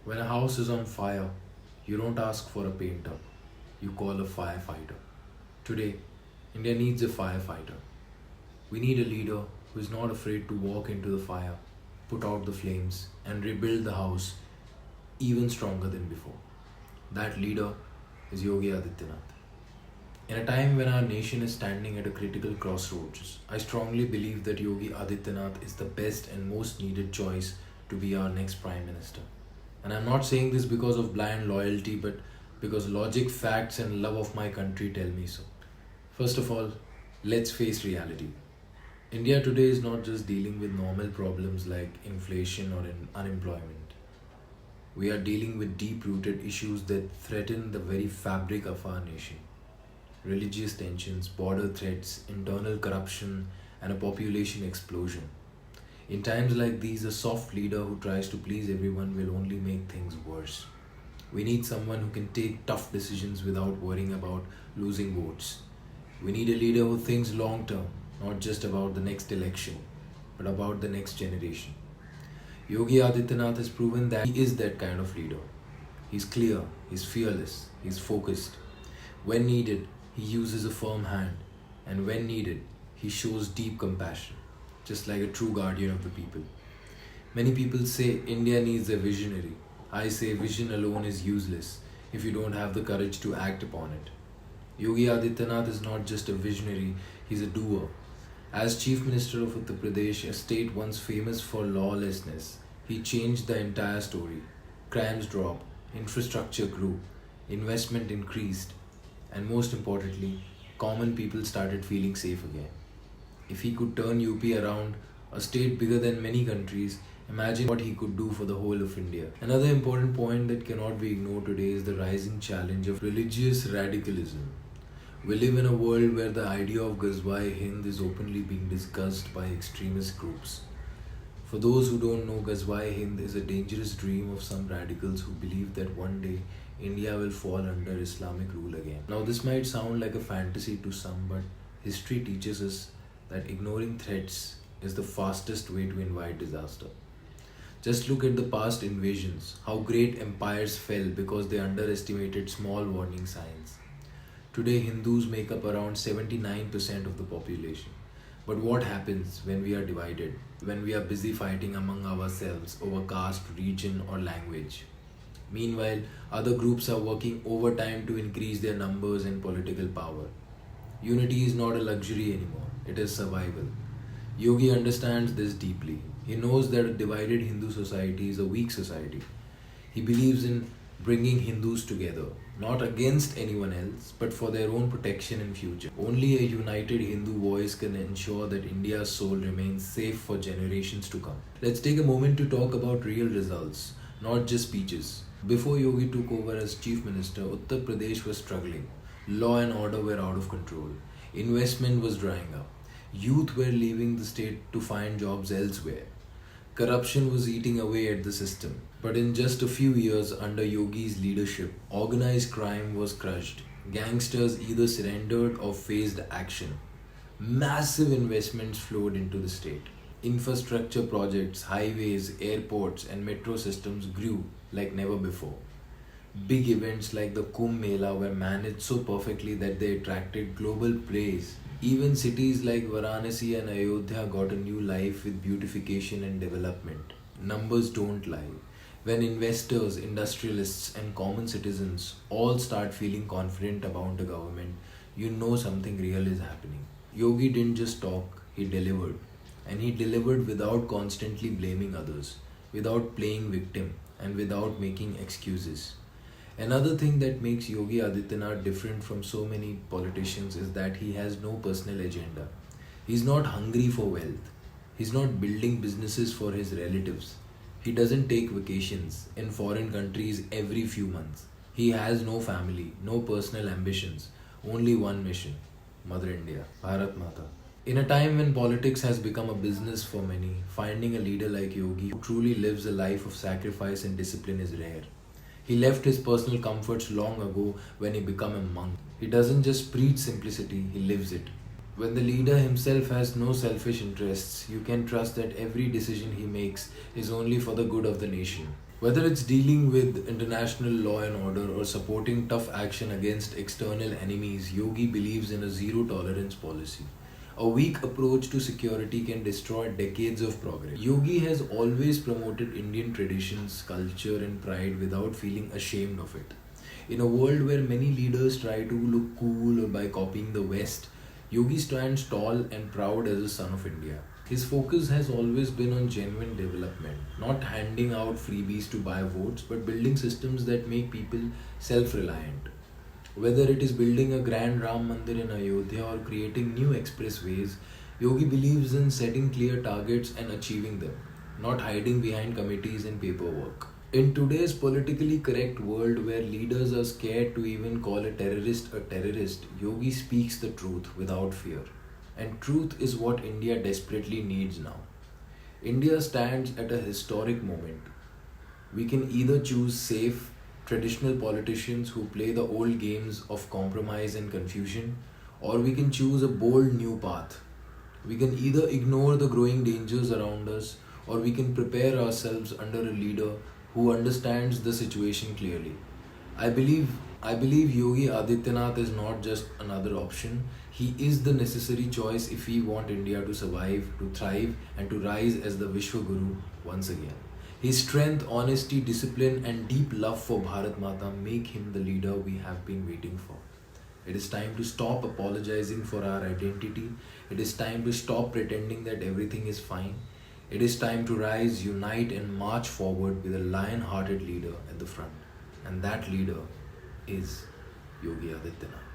When a house is on fire, you don't ask for a painter, you call a firefighter. Today, India needs a firefighter. We need a leader who is not afraid to walk into the fire, put out the flames, and rebuild the house even stronger than before. That leader is Yogi Adityanath. In a time when our nation is standing at a critical crossroads, I strongly believe that Yogi Adityanath is the best and most needed choice to be our next Prime Minister. And I'm not saying this because of blind loyalty, but because logic, facts, and love of my country tell me so. First of all, let's face reality. India today is not just dealing with normal problems like inflation or unemployment. We are dealing with deep rooted issues that threaten the very fabric of our nation: religious tensions, border threats, internal corruption, and a population explosion. In times like these, a soft leader who tries to please everyone will only make things worse. We need someone who can take tough decisions without worrying about losing votes. We need a leader who thinks long term, not just about the next election, but about the next generation. Yogi Adityanath has proven that he is that kind of leader. He's clear, he's fearless, he's focused. When needed, he uses a firm hand, and when needed, he shows deep compassion, just like a true guardian of the people. Many people say India needs a visionary. I say vision alone is useless if you don't have the courage to act upon it. Yogi Adityanath is not just a visionary, he's a doer. As Chief Minister of Uttar Pradesh, a state once famous for lawlessness, he changed the entire story. Crimes dropped, infrastructure grew, investment increased, and most importantly, common people started feeling safe again. If he could turn UP around, a state bigger than many countries, imagine what he could do for the whole of India. Another important point that cannot be ignored today is the rising challenge of religious radicalism. We live in a world where the idea of Gazwa-e-Hind is openly being discussed by extremist groups. For those who don't know, Gazwa-e-Hind is a dangerous dream of some radicals who believe that one day India will fall under Islamic rule again. Now, this might sound like a fantasy to some, but history teaches us that ignoring threats is the fastest way to invite disaster. Just look at the past invasions, how great empires fell because they underestimated small warning signs. Today, Hindus make up around 79% of the population. But what happens when we are divided, when we are busy fighting among ourselves over caste, region, or language? Meanwhile, other groups are working overtime to increase their numbers and political power. Unity is not a luxury anymore, it is survival. Yogi understands this deeply. He knows that a divided Hindu society is a weak society. He believes in bringing Hindus together, not against anyone else, but for their own protection and future. Only a united Hindu voice can ensure that India's soul remains safe for generations to come. Let's take a moment to talk about real results, not just speeches. Before Yogi took over as Chief Minister, Uttar Pradesh was struggling. Law and order were out of control. Investment was drying up. Youth were leaving the state to find jobs elsewhere. Corruption was eating away at the system. But in just a few years under Yogi's leadership, organized crime was crushed. Gangsters either surrendered or faced action. Massive investments flowed into the state. Infrastructure projects, highways, airports, and metro systems grew like never before. Big events like the Kumbh Mela were managed so perfectly that they attracted global praise. Even cities like Varanasi and Ayodhya got a new life with beautification and development. Numbers don't lie. When investors, industrialists, and common citizens all start feeling confident about the government, you know something real is happening. Yogi didn't just talk, he delivered. And he delivered without constantly blaming others, without playing victim, and without making excuses. Another thing that makes Yogi Adityanath different from so many politicians is that he has no personal agenda. He's not hungry for wealth. He's not building businesses for his relatives. He doesn't take vacations in foreign countries every few months. He has no family, no personal ambitions, only one mission: Mother India, Bharat Mata. In a time when politics has become a business for many, finding a leader like Yogi who truly lives a life of sacrifice and discipline is rare. He left his personal comforts long ago when he became a monk. He doesn't just preach simplicity, he lives it. When the leader himself has no selfish interests, you can trust that every decision he makes is only for the good of the nation. Whether it's dealing with international law and order or supporting tough action against external enemies, Yogi believes in a zero tolerance policy. A weak approach to security can destroy decades of progress. Yogi has always promoted Indian traditions, culture, and pride without feeling ashamed of it. In a world where many leaders try to look cool by copying the West, Yogi stands tall and proud as a son of India. His focus has always been on genuine development, not handing out freebies to buy votes, but building systems that make people self reliant. Whether it is building a grand Ram Mandir in Ayodhya or creating new expressways, Yogi believes in setting clear targets and achieving them, not hiding behind committees and paperwork. In today's politically correct world where leaders are scared to even call a terrorist, Yogi speaks the truth without fear. And truth is what India desperately needs now. India stands at a historic moment. We can either choose safe, traditional politicians who play the old games of compromise and confusion, or we can choose a bold new path. We can either ignore the growing dangers around us, or we can prepare ourselves under a leader who understands the situation clearly. I believe I believe Yogi Adityanath is not just another option. He is the necessary choice if we want India to survive, to thrive, and to rise as the Vishwa Guru once again. His strength, honesty, discipline, and deep love for Bharat Mata make him the leader we have been waiting for. It is time to stop apologizing for our identity. It is time to stop pretending that everything is fine. It is time to rise, unite, and march forward with a lion hearted leader at the front. And that leader is Yogi Adityanath.